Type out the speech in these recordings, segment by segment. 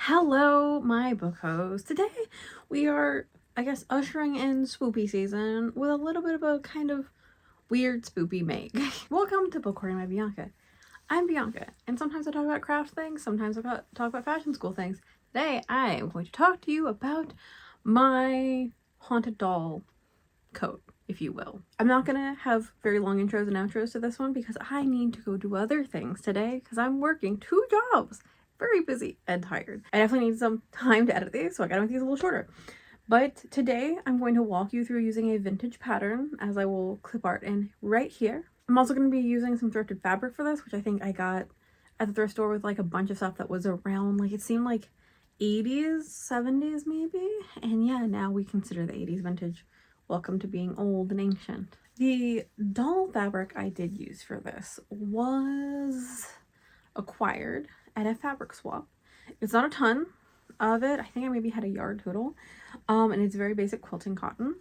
Hello, my Bookhos. Today we are, I guess, ushering in spoopy season with a little bit of a kind of weird spoopy make. Welcome to Book Recording by Bianca. I'm Bianca, and sometimes I talk about craft things, sometimes I talk about fashion school things. Today I am going to talk to you about my haunted doll coat, if you will. I'm not gonna have very long intros and outros to this one because I need to go do other things today because I'm working 2 jobs. Very busy and tired. I definitely need some time to edit these, so I gotta make these a little shorter. But today I'm going to walk you through using a vintage pattern, as I will clip art in right here. I'm also going to be using some thrifted fabric for this, which I think I got at the thrift store with like a bunch of stuff that was around, like it seemed like 80s, 70s maybe. And yeah, now we consider the 80s vintage. Welcome to being old and ancient. The doll fabric I did use for this was acquired at a fabric swap. It's not a ton of it. I think I maybe had a yard total. And it's very basic quilting cotton.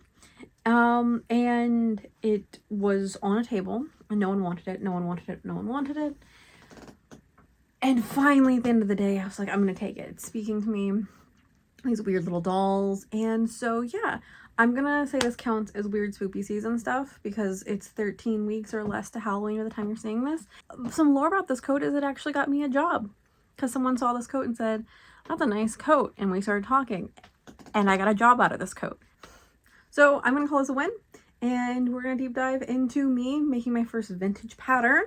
And it was on a table and no one wanted it. No one wanted it. No one wanted it. And finally, at the end of the day, I was like, I'm gonna take it. It's speaking to me. These weird little dolls. And so yeah, I'm gonna say this counts as weird spoopy season stuff because it's 13 weeks or less to Halloween by the time you're seeing this. Some lore about this coat is it actually got me a job because someone saw this coat and said, that's a nice coat. And we started talking and I got a job out of this coat. So I'm gonna call this a win and we're gonna deep dive into me making my first vintage pattern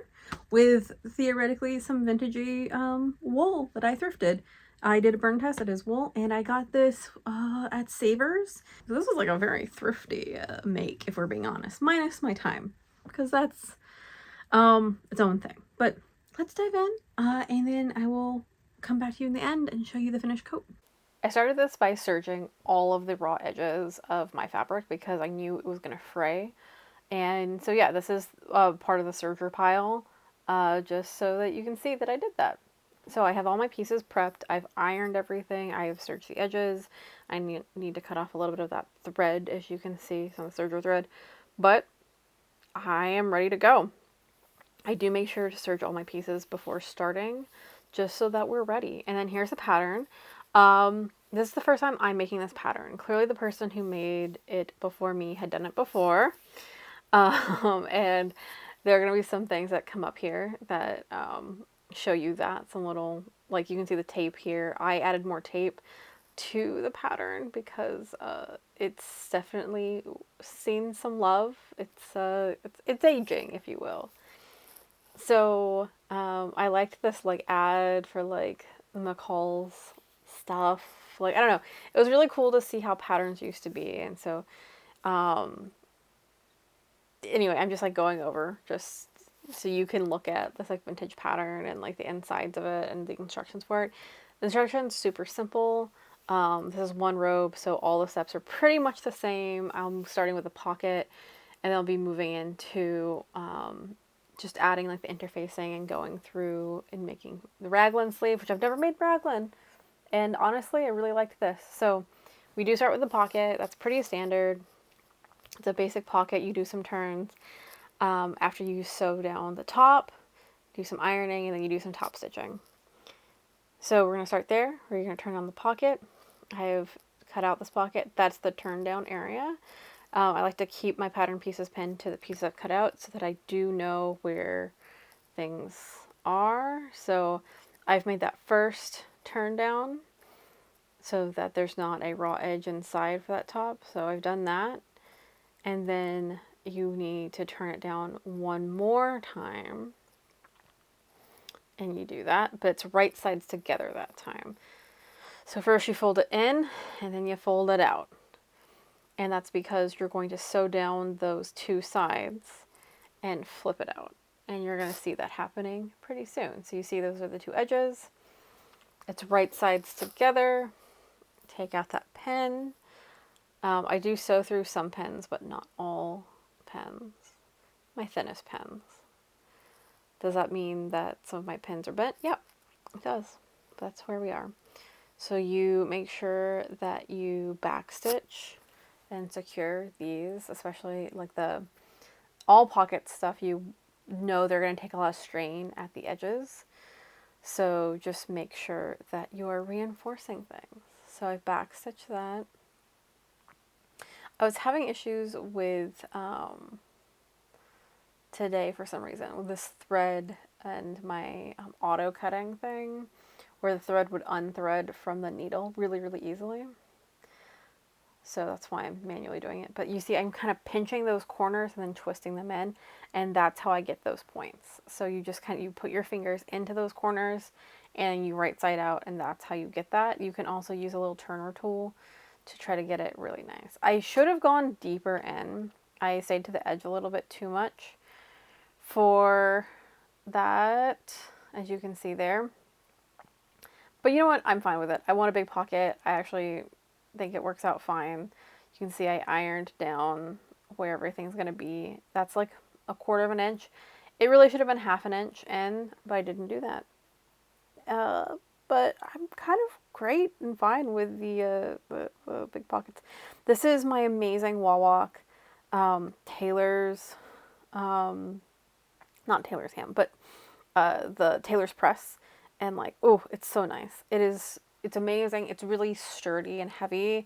with theoretically some vintagey wool that I thrifted. I did a burn test at his wool and I got this at Savers. So this was like a very thrifty make, if we're being honest, minus my time because that's its own thing. But let's dive in and then I will come back to you in the end and show you the finished coat. I started this by serging all of the raw edges of my fabric because I knew it was going to fray. And so yeah, this is part of the serger pile just so that you can see that I did that. So I have all my pieces prepped. I've ironed everything. I have serged the edges. I need to cut off a little bit of that thread, as you can see, some of the serger thread. But I am ready to go. I do make sure to serge all my pieces before starting, just so that we're ready. And then here's the pattern. This is the first time I'm making this pattern. Clearly the person who made it before me had done it before. And there are going to be some things that come up here that show you that. Some little, like you can see the tape here. I added more tape to the pattern because it's definitely seen some love. It's aging, if you will. So I liked this like ad for like McCall's stuff. Like, I don't know. It was really cool to see how patterns used to be. And so anyway, I'm just like going over just so you can look at this like vintage pattern and like the insides of it and the instructions for it. The instructions super simple. This is one robe, so all the steps are pretty much the same. I'm starting with a pocket and I'll be moving into just adding like the interfacing and going through and making the raglan sleeve, which I've never made raglan. And honestly, I really liked this. So we do start with the pocket. That's pretty standard. It's a basic pocket. You do some turns after you sew down the top, do some ironing, and then you do some top stitching. So we're going to start there, where you're going to turn on the pocket. I have cut out this pocket. That's the turn down area. I like to keep my pattern pieces pinned to the piece I've cut out so that I do know where things are. So I've made that first turn down so that there's not a raw edge inside for that top. So I've done that. And then you need to turn it down one more time. And you do that, but it's right sides together that time. So first you fold it in and then you fold it out. And that's because you're going to sew down those two sides and flip it out. And you're going to see that happening pretty soon. So you see those are the two edges. It's right sides together. Take out that pin. I do sew through some pins, but not all pins. My thinnest pins. Does that mean that some of my pins are bent? Yep, it does. That's where we are. So you make sure that you backstitch and secure these, especially like the all pocket stuff. You know they're going to take a lot of strain at the edges. So just make sure that you're reinforcing things. So I backstitched that. I was having issues with today for some reason with this thread and my auto cutting thing, where the thread would unthread from the needle really, really easily. So that's why I'm manually doing it. But you see, I'm kind of pinching those corners and then twisting them in, and that's how I get those points. So you just you put your fingers into those corners and you right side out, and that's how you get that. You can also use a little turner tool to try to get it really nice. I should have gone deeper in. I stayed to the edge a little bit too much for that, as you can see there. But you know what? I'm fine with it. I want a big pocket. I actually think it works out fine. You can see I ironed down where everything's going to be. That's like 1/4 of an inch. It really should have been 1/2 an inch in, but I didn't do that. But I'm kind of great and fine with the big pockets. This is my amazing wall walk tailor's, not tailor's ham, but the tailor's press, and like, oh, it's so nice. It's amazing. It's really sturdy and heavy.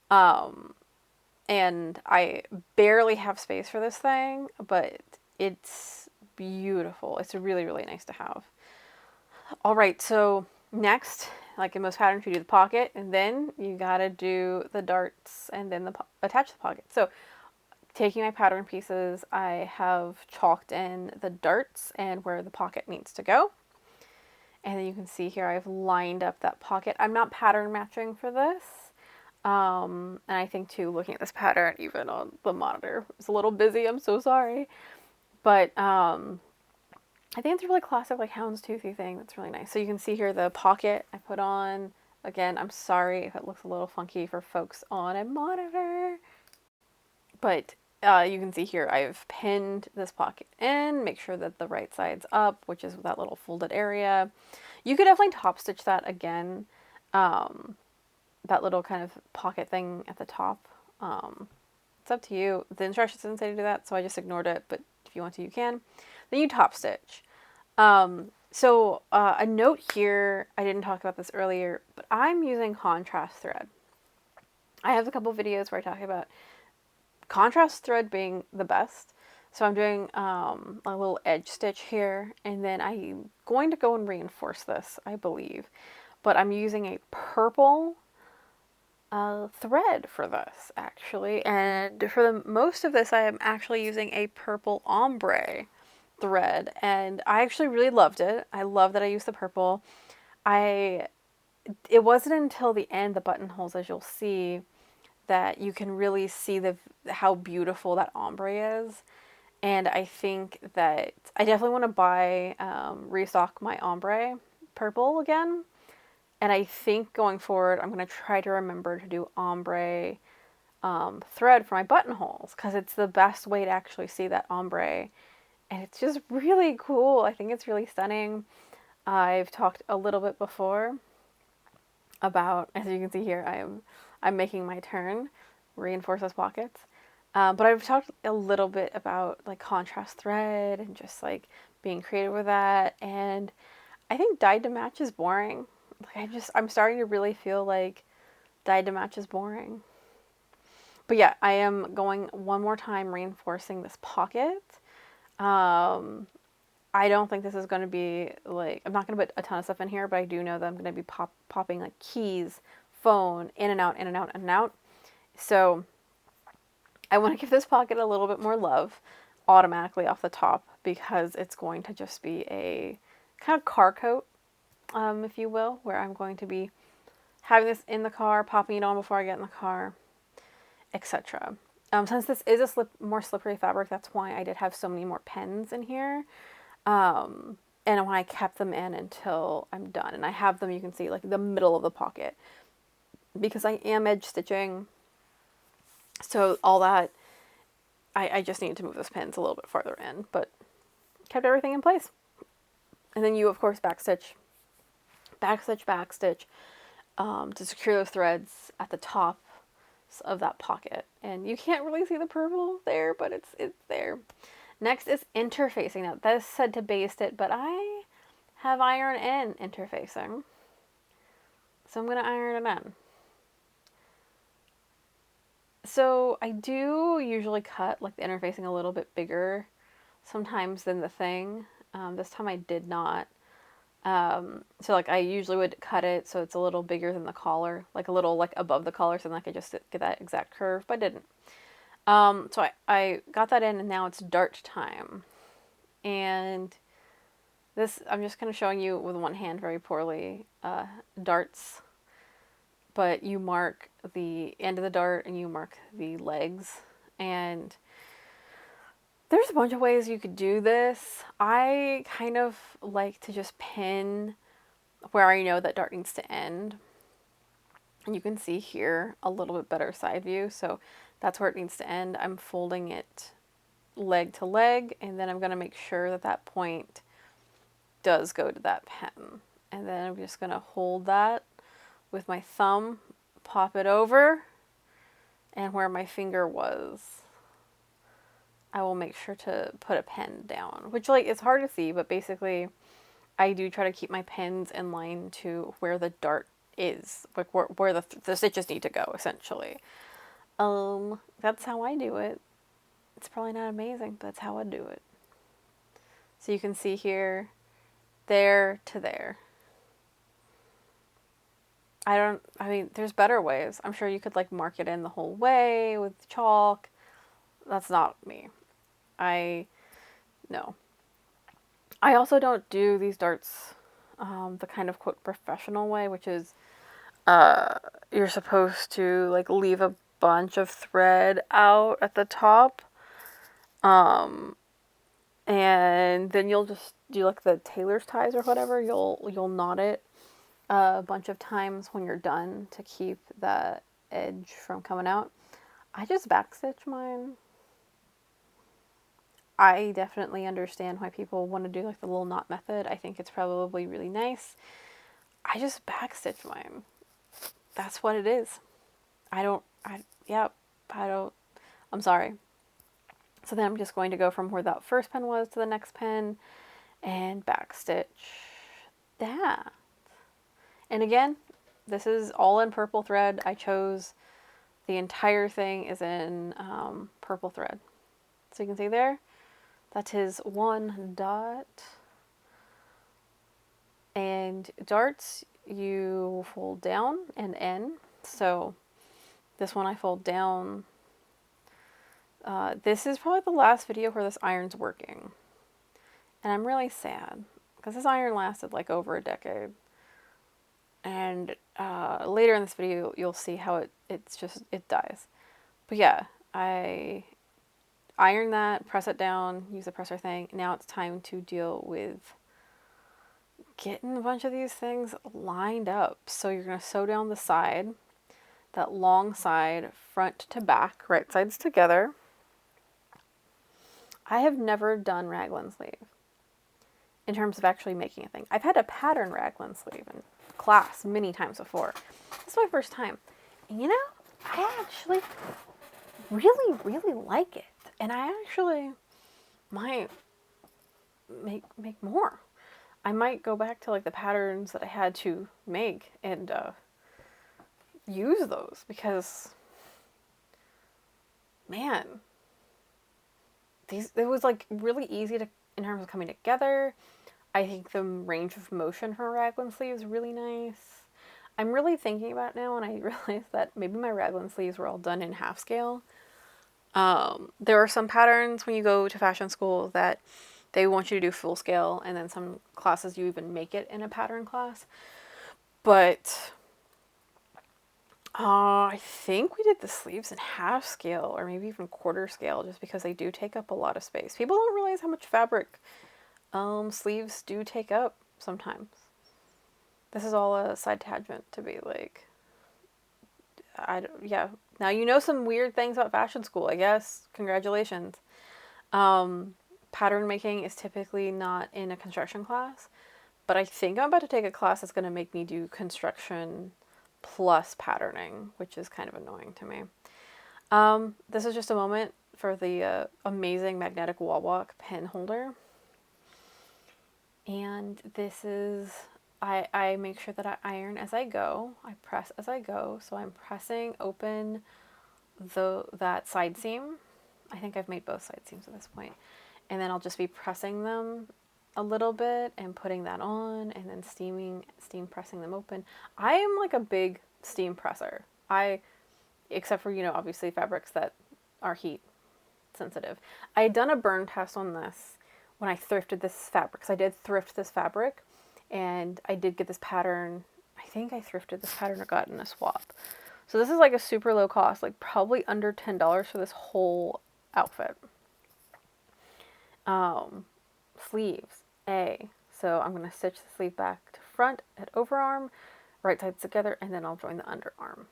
And I barely have space for this thing, but it's beautiful. It's really, really nice to have. All right, so next, like in most patterns, you do the pocket, and then you gotta do the darts, and then attach the pocket. So taking my pattern pieces, I have chalked in the darts and where the pocket needs to go. And then you can see here I've lined up that pocket. I'm not pattern matching for this. And I think too, looking at this pattern, even on the monitor, it's a little busy. I'm so sorry. But I think it's a really classic, like, houndstoothy thing. That's really nice. So you can see here the pocket I put on. Again, I'm sorry if it looks a little funky for folks on a monitor. But you can see here I've pinned this pocket in, make sure that the right side's up, which is that little folded area. You could definitely top stitch that again, that little kind of pocket thing at the top. It's up to you. The instructions didn't say to do that, so I just ignored it, but if you want to, you can. Then you top stitch. So a note here, I didn't talk about this earlier, but I'm using contrast thread. I have a couple videos where I talk about contrast thread being the best. So I'm doing a little edge stitch here, and then I'm going to go and reinforce this, I believe. But I'm using a purple thread for this, actually. And for the most of this, I am actually using a purple ombre thread, and I actually really loved it. I love that I used the purple. It wasn't until the end, the buttonholes, as you'll see, that you can really see how beautiful that ombre is. And I think that I definitely want to restock my ombre purple again. And I think going forward, I'm going to try to remember to do ombre thread for my buttonholes, because it's the best way to actually see that ombre. And it's just really cool. I think it's really stunning. I've talked a little bit before about, as you can see here, I'm making my turn, reinforce those pockets. But I've talked a little bit about like contrast thread and just like being creative with that. And I think dyed to match is boring. Like I'm starting to really feel like dyed to match is boring. But yeah, I am going one more time reinforcing this pocket. I don't think this is going to be like, I'm not going to put a ton of stuff in here, but I do know that I'm going to be popping like keys, phone, in and out, in and out, in and out. So I want to give this pocket a little bit more love automatically off the top, because it's going to just be a kind of car coat, if you will, where I'm going to be having this in the car, popping it on before I get in the car, etc. Since this is a more slippery fabric, that's why I did have so many more pens in here. And when I kept them in until I'm done, and I have them, you can see, like the middle of the pocket, because I am edge stitching. So all that, I just need to move those pins a little bit farther in, but kept everything in place. And then you, of course, backstitch, to secure those threads at the top of that pocket. And you can't really see the purple there, but it's there. Next is interfacing. Now, this said to baste it, but I have iron in interfacing. So I'm going to iron it in. So I do usually cut like the interfacing a little bit bigger sometimes than the thing. This time I did not. So like I usually would cut it so it's a little bigger than the collar, like a little like above the collar, so then I could just get that exact curve, but I didn't. So I got that in, and now it's dart time. And this, I'm just kind of showing you with one hand very poorly, darts. But you mark the end of the dart and you mark the legs. And there's a bunch of ways you could do this. I kind of like to just pin where I know that dart needs to end. And you can see here a little bit better side view. So that's where it needs to end. I'm folding it leg to leg, and then I'm going to make sure that that point does go to that pen. And then I'm just going to hold that with my thumb, pop it over, and where my finger was, I will make sure to put a pen down, which like it's hard to see, but basically I do try to keep my pins in line to where the dart is, like where the stitches need to go, essentially. That's how I do it. It's probably not amazing, but that's how I do it. So you can see here, there to there. I mean, there's better ways. I'm sure you could like mark it in the whole way with chalk. That's not me. No. I also don't do these darts the kind of quote professional way, which is you're supposed to like leave a bunch of thread out at the top. And then you'll just do like the tailor's ties or whatever. You'll knot it a bunch of times when you're done to keep the edge from coming out. I just backstitch mine. I definitely understand why people want to do like the little knot method. I think it's probably really nice. I just backstitch mine. That's what it is. I'm sorry. So then I'm just going to go from where that first pen was to the next pen and backstitch that. And again, this is all in purple thread. I chose the entire thing is in purple thread. So you can see there, that is one dot. And darts, you fold down and in. So this one I fold down. This is probably the last video where this iron's working. And I'm really sad because this iron lasted like over a decade. And later in this video, you'll see how it dies. But yeah, I iron that, press it down, use the presser thing. Now it's time to deal with getting a bunch of these things lined up. So you're going to sew down the side, that long side, front to back, right sides together. I have never done raglan sleeve in terms of actually making a thing. I've had a pattern raglan sleeve in class many times before. This is my first time. And you know, I actually really, really like it. And I actually might make more. I might go back to like the patterns that I had to make and use those because, man, it was like really easy to in terms of coming together. I think the range of motion for a raglan sleeve is really nice. I'm really thinking about it now, and I realized that maybe my raglan sleeves were all done in half scale. There are some patterns when you go to fashion school that they want you to do full scale, and then some classes you even make it in a pattern class. But I think we did the sleeves in half scale or maybe even quarter scale just because they do take up a lot of space. People don't realize how much fabric sleeves do take up sometimes. This is all a side tangent to be like, yeah. Now you know some weird things about fashion school, I guess. Congratulations. Pattern making is typically not in a construction class, but I think I'm about to take a class that's going to make me do construction plus patterning, which is kind of annoying to me. This is just a moment for the amazing magnetic wall walk pen holder. And this is, I make sure that I iron as I go. I press as I go. So I'm pressing open that side seam. I think I've made both side seams at this point. And then I'll just be pressing them a little bit and putting that on, and then steam pressing them open. I am like a big steam presser. Except for, obviously fabrics that are heat sensitive. I had done a burn test on this when I thrifted this fabric, because I did thrift this fabric, and I did get this pattern. I think I thrifted this pattern or got in a swap. So this is like a super low cost, like probably under $10 for this whole outfit. Sleeves, so I'm going to stitch the sleeve back to front at overarm, right sides together, and then I'll join the underarm.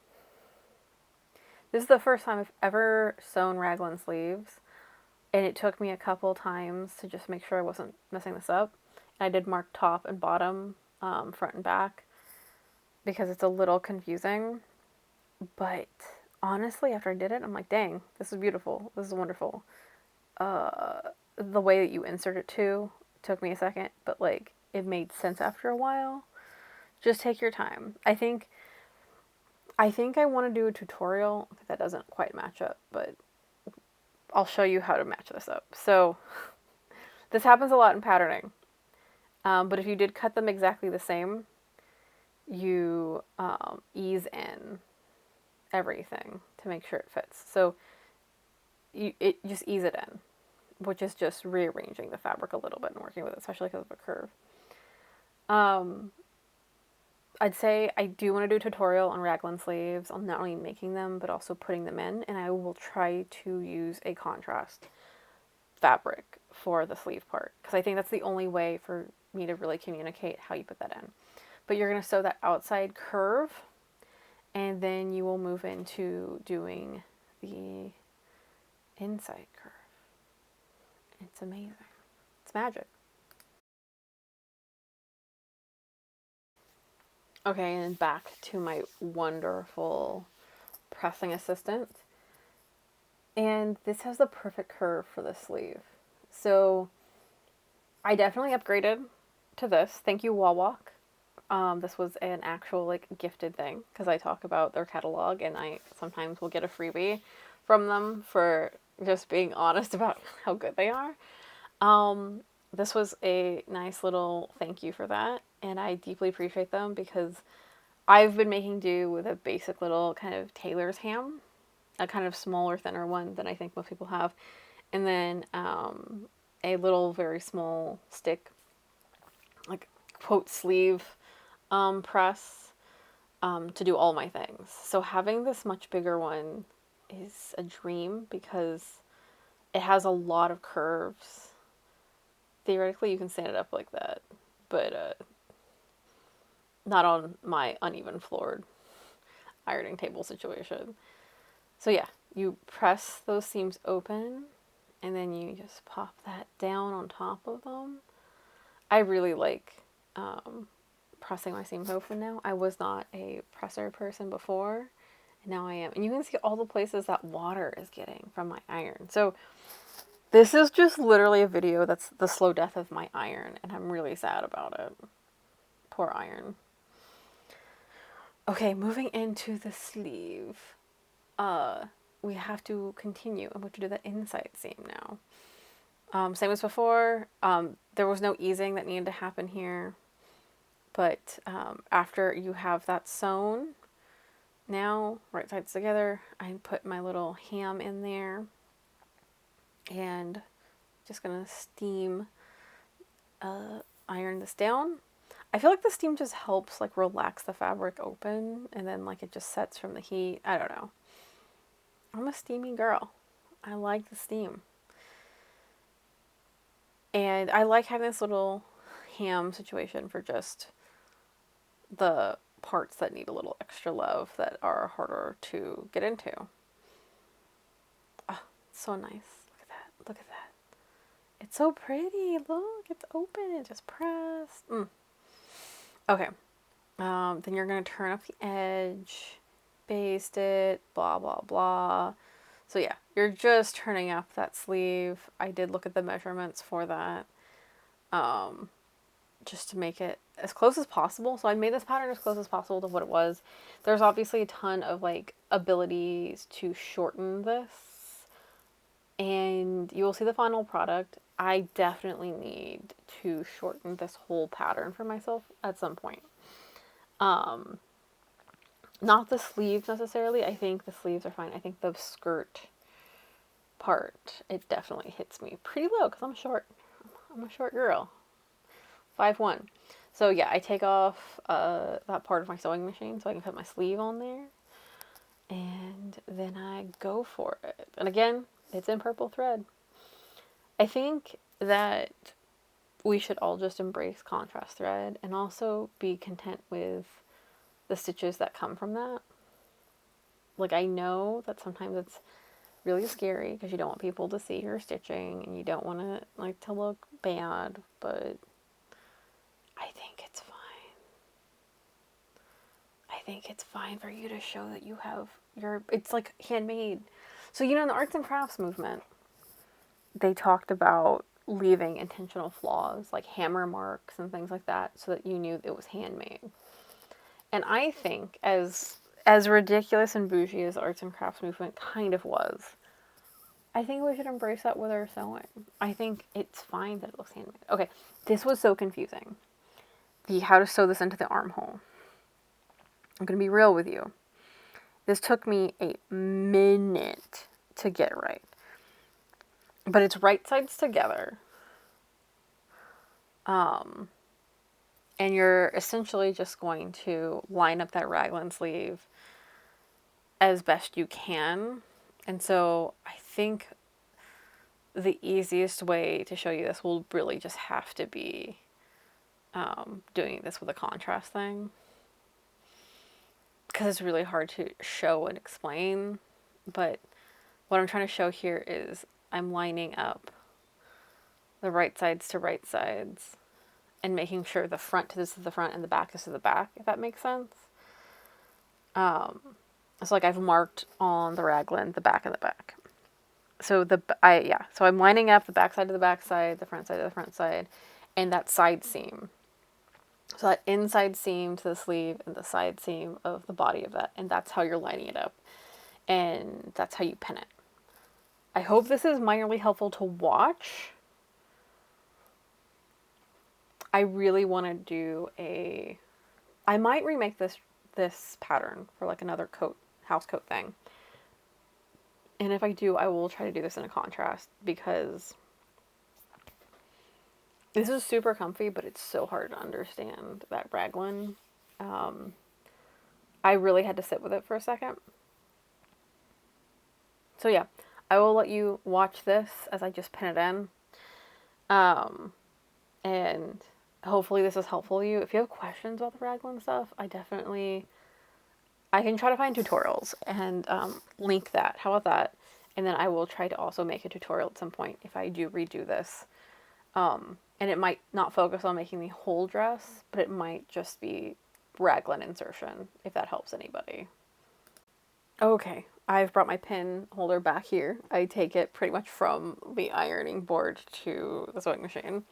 This is the first time I've ever sewn raglan sleeves, and it took me a couple times to just make sure I wasn't messing this up. And I did mark top and bottom, front and back, because it's a little confusing. But honestly, after I did it, I'm like, dang, this is beautiful. This is wonderful. The way that you insert it too took me a second, but like it made sense after a while. Just take your time. I think I want to do a tutorial that doesn't quite match up, but I'll show you how to match this up. So this happens a lot in patterning, but if you did cut them exactly the same, you ease in everything to make sure it fits. So you just ease it in, which is just rearranging the fabric a little bit and working with it, especially because of a curve. I'd say I do want to do a tutorial on raglan sleeves, on not only making them, but also putting them in, and I will try to use a contrast fabric for the sleeve part, because I think that's the only way for me to really communicate how you put that in. But you're going to sew that outside curve, and then you will move into doing the inside curve. It's amazing. It's magic. Okay, and back to my wonderful pressing assistant. And this has the perfect curve for the sleeve. So I definitely upgraded to this. Thank you, Wawak. This was an actual like gifted thing, because I talk about their catalog and I sometimes will get a freebie from them for just being honest about how good they are. This was a nice little thank you for that, and I deeply appreciate them, because I've been making do with a basic little kind of tailor's ham, a kind of smaller, thinner one than I think most people have, and then a little very small stick, like quote sleeve press to do all my things. So having this much bigger one is a dream, because it has a lot of curves. Theoretically, you can stand it up like that, but not on my uneven floored ironing table situation. So yeah, you press those seams open, and then you just pop that down on top of them. I really like pressing my seams open now. I was not a presser person before, and now I am. And you can see all the places that water is getting from my iron. So this is just literally a video that's the slow death of my iron, and I'm really sad about it. Poor iron. Okay, moving into the sleeve. We have to continue. I'm going to do the inside seam now. Same as before. There was no easing that needed to happen here. But after you have that sewn, now, right sides together, I put my little ham in there. And just going to steam iron this down. I feel like the steam just helps like relax the fabric open, and then like it just sets from the heat. I don't know. I'm a steamy girl. I like the steam. And I like having this little ham situation for just the parts that need a little extra love, that are harder to get into. Oh, it's so nice. Look at that. Look at that. It's so pretty. Look, it's open. It just pressed. Okay. Then you're going to turn up the edge, baste it, blah, blah, blah. So yeah, you're just turning up that sleeve. I did look at the measurements for that. just to make it as close as possible. So I made this pattern as close as possible to what it was. There's obviously a ton of like abilities to shorten this, and you will see the final product. I definitely need to shorten this whole pattern for myself at some point. Not the sleeves necessarily. I think the sleeves are fine. I think the skirt part, it definitely hits me pretty low because I'm short. I'm a short girl. 5'1". So yeah, I take off that part of my sewing machine so I can put my sleeve on there. And then I go for it. And again, it's in purple thread. I think that we should all just embrace contrast thread and also be content with the stitches that come from that. Like, I know that sometimes it's really scary because you don't want people to see your stitching and you don't want it like to look bad, but I think it's fine. I think it's fine for you to show that you have it's like handmade. So, you know, in the arts and crafts movement, they talked about leaving intentional flaws like hammer marks and things like that so that you knew it was handmade. And I think as ridiculous and bougie as the arts and crafts movement kind of was, I think we should embrace that with our sewing. I think it's fine that it looks handmade. Okay, this was so confusing. How to sew this into the armhole. I'm going to be real with you. This took me a minute to get right. But it's right sides together. And you're essentially just going to line up that raglan sleeve as best you can. And so I think the easiest way to show you this will really just have to be doing this with a contrast thing. Because it's really hard to show and explain. But what I'm trying to show here is I'm lining up the right sides to right sides and making sure the front to this is the front and the back is to the back, if that makes sense. So like I've marked on the raglan the back and the back. So so I'm lining up the back side to the back side, the front side to the front side, and that side seam. So that inside seam to the sleeve and the side seam of the body of that, and that's how you're lining it up. And that's how you pin it. I hope this is minorly helpful to watch. I really want to do I might remake this pattern for like another Housecoat thing. And if I do, I will try to do this in a contrast because this is super comfy, but it's so hard to understand that raglan. I really had to sit with it for a second. So yeah, I will let you watch this as I just pin it in. And hopefully this is helpful to you. If you have questions about the raglan stuff, I can try to find tutorials and link that. How about that? And then I will try to also make a tutorial at some point if I do redo this. And it might not focus on making the whole dress, but it might just be raglan insertion, if that helps anybody. Okay, I've brought my pin holder back here. I take it pretty much from the ironing board to the sewing machine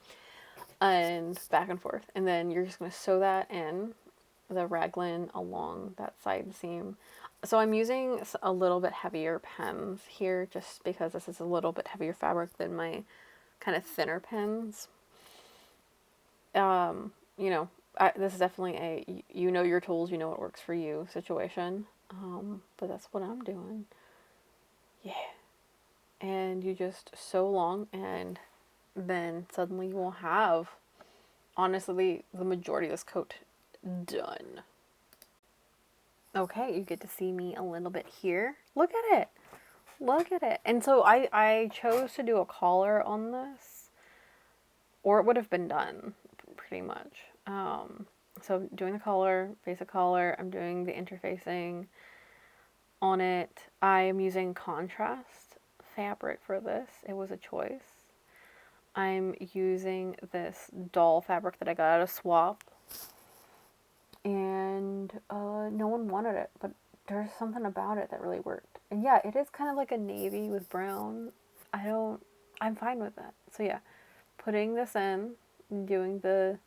and back and forth. And then you're just going to sew that in, the raglan along that side seam. So I'm using a little bit heavier pins here just because this is a little bit heavier fabric than my kind of thinner pins. You know, this is definitely a you know your tools, you know what works for you situation. But that's what I'm doing. Yeah. And you just sew along and then suddenly you will have, honestly, the majority of this coat done. Okay, you get to see me a little bit here. Look at it. Look at it. And so I chose to do a collar on this, or it would have been done pretty much. So I'm doing the collar, basic collar. I'm doing the interfacing on it. I am using contrast fabric for this. It was a choice. I'm using this doll fabric that I got at a swap. And no one wanted it, but there's something about it that really worked. And yeah, it is kind of like a navy with brown. I'm fine with that. So yeah, putting this in, doing the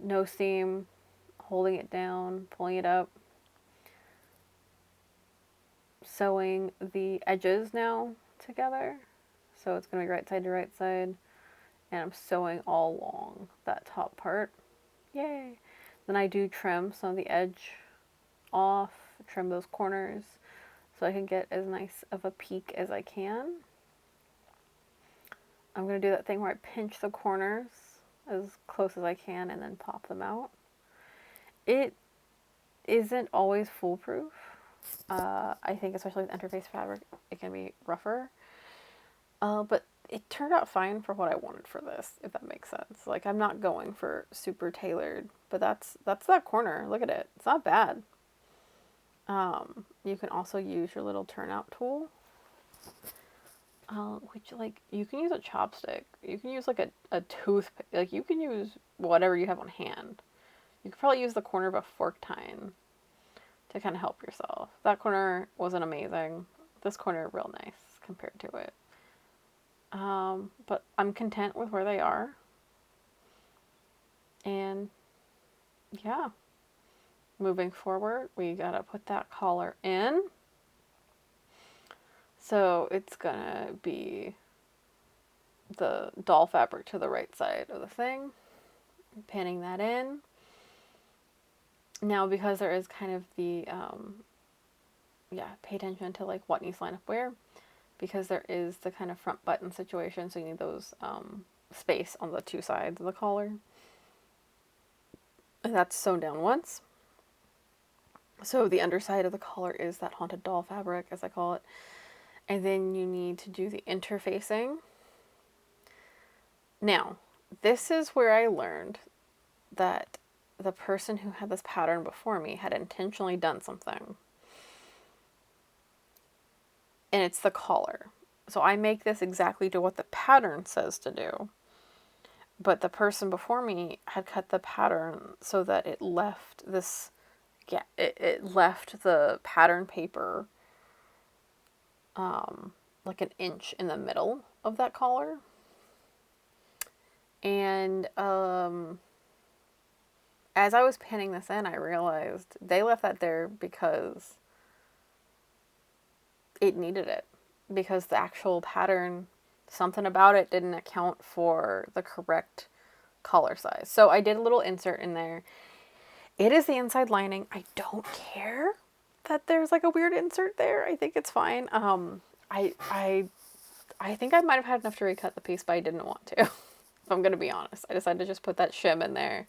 no seam, holding it down, pulling it up, sewing the edges now together. So it's going to be right side to right side. And I'm sewing all along that top part. Yay! Then I do trim some of the edge off, trim those corners so I can get as nice of a peak as I can. I'm going to do that thing where I pinch the corners as close as I can and then pop them out. It isn't always foolproof. I think especially with interface fabric, it can be rougher. But it turned out fine for what I wanted for this, if that makes sense. Like, I'm not going for super tailored, but that's that corner. Look at it. It's not bad. You can also use your little turnout tool, which, like, you can use a chopstick. You can use, like, a toothpick. Like, you can use whatever you have on hand. You could probably use the corner of a fork tine to kind of help yourself. That corner wasn't amazing. This corner, real nice compared to it. But I'm content with where they are. And yeah, moving forward, we gotta put that collar in. So it's gonna be the doll fabric to the right side of the thing, pinning that in. Now, because there is kind of the, pay attention to like what needs to line up where, because there is the kind of front button situation, so you need those space on the two sides of the collar. And that's sewn down once. So the underside of the collar is that haunted doll fabric, as I call it. And then you need to do the interfacing. Now, this is where I learned that the person who had this pattern before me had intentionally done something. And it's the collar. So I make this exactly to what the pattern says to do. But the person before me had cut the pattern so that it left this, it left the pattern paper like an inch in the middle of that collar. And as I was pinning this in, I realized they left that there because it needed it. Because the actual pattern, something about it didn't account for the correct collar size. So I did a little insert in there. It is the inside lining. I don't care that there's like a weird insert there. I think it's fine. I think I might have had enough to recut the piece, but I didn't want to. If I'm going to be honest. I decided to just put that shim in there.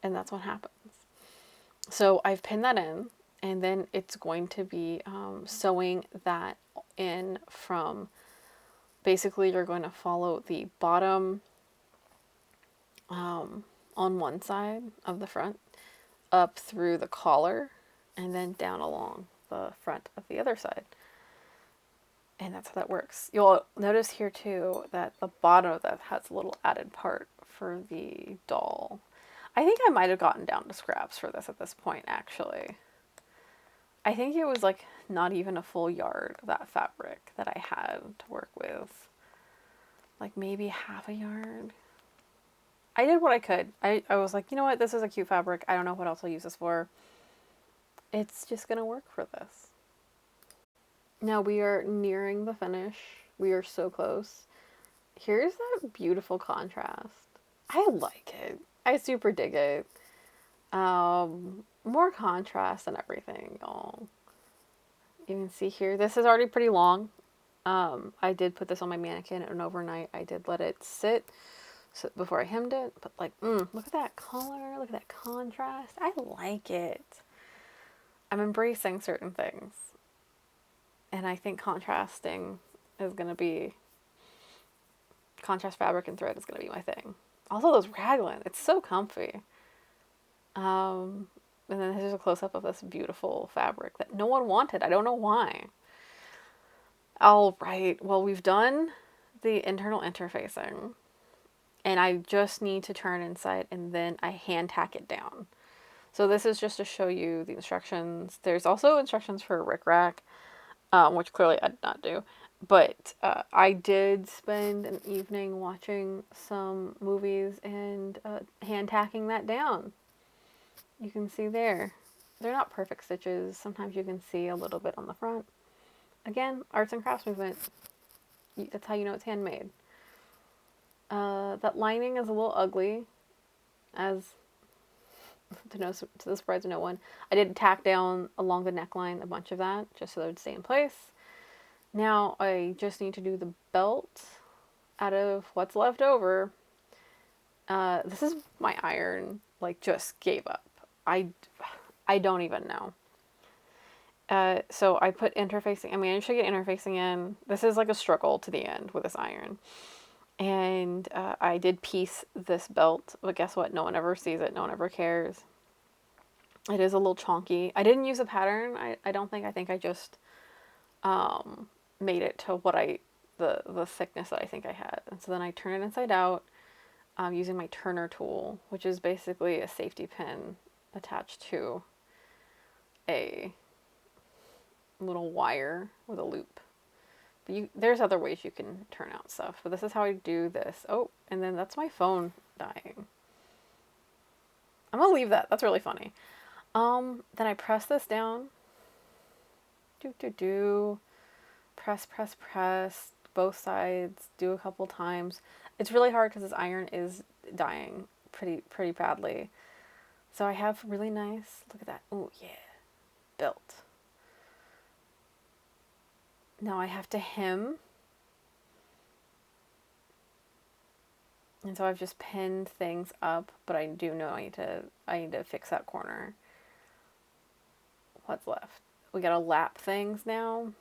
And that's what happens. So I've pinned that in. And then it's going to be sewing that in from, basically you're going to follow the bottom on one side of the front, up through the collar, and then down along the front of the other side. And that's how that works. You'll notice here too that the bottom of that has a little added part for the doll. I think I might have gotten down to scraps for this at this point, actually. I think it was like not even a full yard of that fabric that I had to work with. Like maybe half a yard. I did what I could. I was like, you know what? This is a cute fabric. I don't know what else I'll use this for. It's just going to work for this. Now we are nearing the finish. We are so close. Here's that beautiful contrast. I like it. I super dig it. More contrast and everything, y'all. You can see here, this is already pretty long. I did put this on my mannequin and overnight I did let it sit before I hemmed it. But like, look at that color, look at that contrast. I like it. I'm embracing certain things. And I think contrast fabric and thread is going to be my thing. Also those raglan, it's so comfy. And then here's a close-up of this beautiful fabric that no one wanted. I don't know why. All right. Well, we've done the internal interfacing. And I just need to turn inside and then I hand tack it down. So this is just to show you the instructions. There's also instructions for a rickrack, which clearly I did not do. But I did spend an evening watching some movies and hand tacking that down. You can see there. They're not perfect stitches. Sometimes you can see a little bit on the front. Again, arts and crafts movement. That's how you know it's handmade. That lining is a little ugly, as to the surprise of no one. I did tack down along the neckline a bunch of that, just so that it would stay in place. Now I just need to do the belt out of what's left over. This is my iron, like, just gave up. I don't even know. So I put interfacing, I managed to get interfacing in. This is like a struggle to the end with this iron. And I did piece this belt, but guess what? No one ever sees it. No one ever cares. It is a little chonky. I didn't use a pattern. I don't think. I think I just made it to what the thickness that I think I had. And so then I turn it inside out using my turner tool, which is basically a safety pin attached to a little wire with a loop. But there's other ways you can turn out stuff, but this is how I do this. Oh, and then that's my phone dying. I'm gonna leave that. That's really funny. Then I press this down. Press, both sides. Do a couple times. It's really hard because this iron is dying pretty badly. So I have really nice. Look at that. Oh yeah, belt. Now I have to hem. And so I've just pinned things up, but I do know I need to fix that corner. What's left? We gotta lap things now.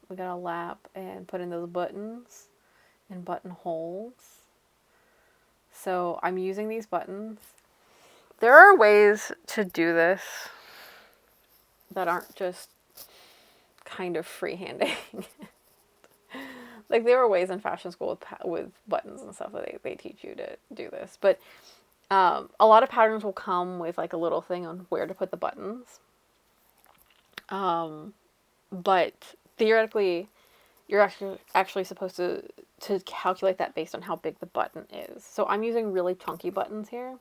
We gotta lap and put in those buttons and buttonholes. So I'm using these buttons. There are ways to do this that aren't just kind of freehanding. Like, there are ways in fashion school with buttons and stuff that they teach you to do this. But a lot of patterns will come with like a little thing on where to put the buttons. But theoretically, you're actually supposed to calculate that based on how big the button is. So I'm using really chunky buttons here.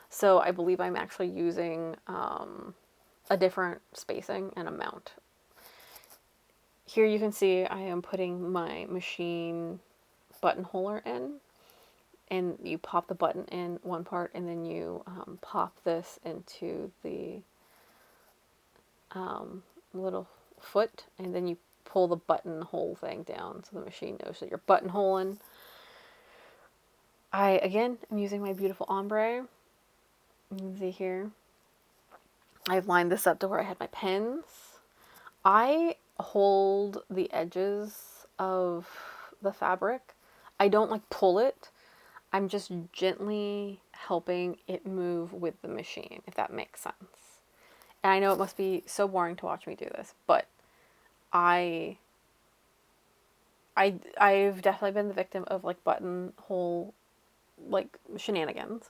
So I believe I'm actually using a different spacing and amount. Here you can see I am putting my machine buttonholer in, and you pop the button in one part, and then you pop this into the little foot, and then you pull the buttonhole thing down so the machine knows that you're buttonholing. I, again, am using my beautiful ombre. You can see here. I've lined this up to where I had my pins. I hold the edges of the fabric. I don't like pull it. I'm just gently helping it move with the machine, if that makes sense. And I know it must be so boring to watch me do this, but I've definitely been the victim of like buttonhole like shenanigans.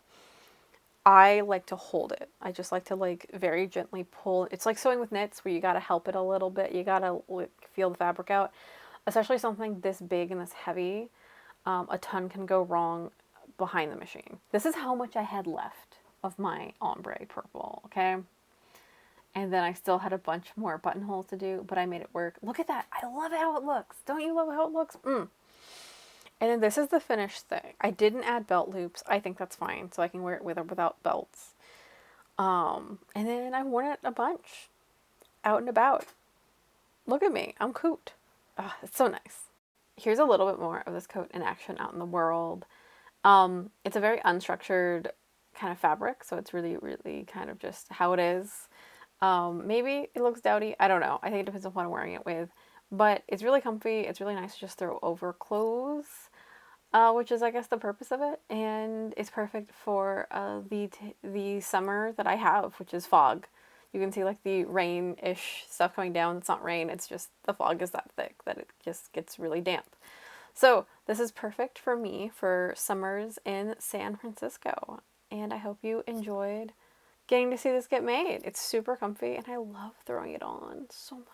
I like to hold it. I just like to like very gently pull. It's like sewing with knits where you gotta help it a little bit. You gotta like feel the fabric out. Especially something this big and this heavy. A ton can go wrong behind the machine. This is how much I had left of my ombre purple, okay? And then I still had a bunch more buttonholes to do, but I made it work. Look at that. I love how it looks. Don't you love how it looks? And then this is the finished thing. I didn't add belt loops. I think that's fine, so I can wear it with or without belts. And then I've worn it a bunch. Out and about. Look at me. I'm coot. It's so nice. Here's a little bit more of this coat in action out in the world. It's a very unstructured kind of fabric, so it's really, really kind of just how it is. Maybe it looks dowdy. I don't know. I think it depends on what I'm wearing it with. But it's really comfy. It's really nice to just throw over clothes, which is, I guess, the purpose of it. And it's perfect for the summer that I have, which is fog. You can see like the rain-ish stuff coming down. It's not rain. It's just the fog is that thick that it just gets really damp. So this is perfect for me for summers in San Francisco. And I hope you enjoyed getting to see this get made. It's super comfy and I love throwing it on so much.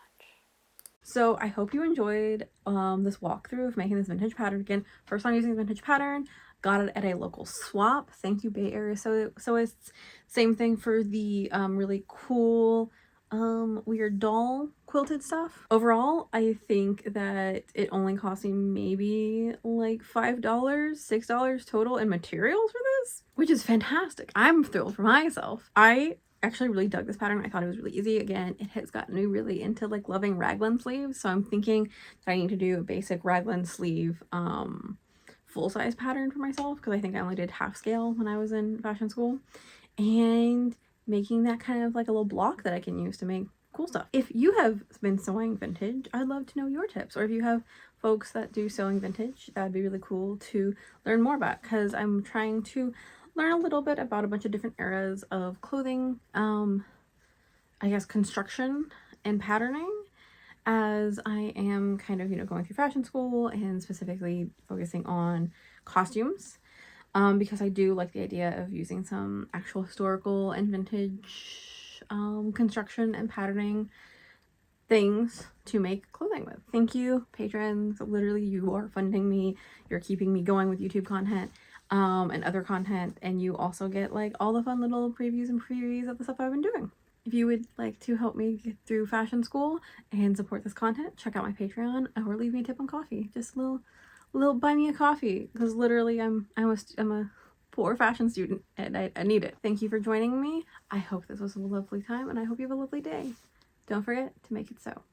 So I hope you enjoyed this walkthrough of making this vintage pattern. Again, first time using vintage pattern, got it at a local swap. Thank you, Bay Area Sewists. Same thing for the really cool weird doll quilted stuff. Overall, I think that it only cost me maybe like $5, $6 total in materials for this, which is fantastic. I'm thrilled for myself. I actually really dug this pattern. I thought it was really easy. Again, it has gotten me really into like loving raglan sleeves, so I'm thinking that I need to do a basic raglan sleeve full-size pattern for myself, because I think I only did half scale when I was in fashion school, and making that kind of like a little block that I can use to make cool stuff. If you have been sewing vintage, I'd love to know your tips, or if you have folks that do sewing vintage, that'd be really cool to learn more about, because I'm trying to learn a little bit about a bunch of different eras of clothing, I guess construction and patterning, as I am kind of, you know, going through fashion school and specifically focusing on costumes, because I do like the idea of using some actual historical and vintage construction and patterning things to make clothing with. Thank you, patrons. Literally, you are funding me. You're keeping me going with YouTube content and other content, and you also get like all the fun little previews and previews of the stuff I've been doing. If you would like to help me get through fashion school and support this content, check out my Patreon or leave me a tip on coffee. Just a little buy me a coffee, because literally I'm a poor fashion student and I need it. Thank you for joining me. I hope this was a lovely time, and I hope you have a lovely day. Don't forget to make it so.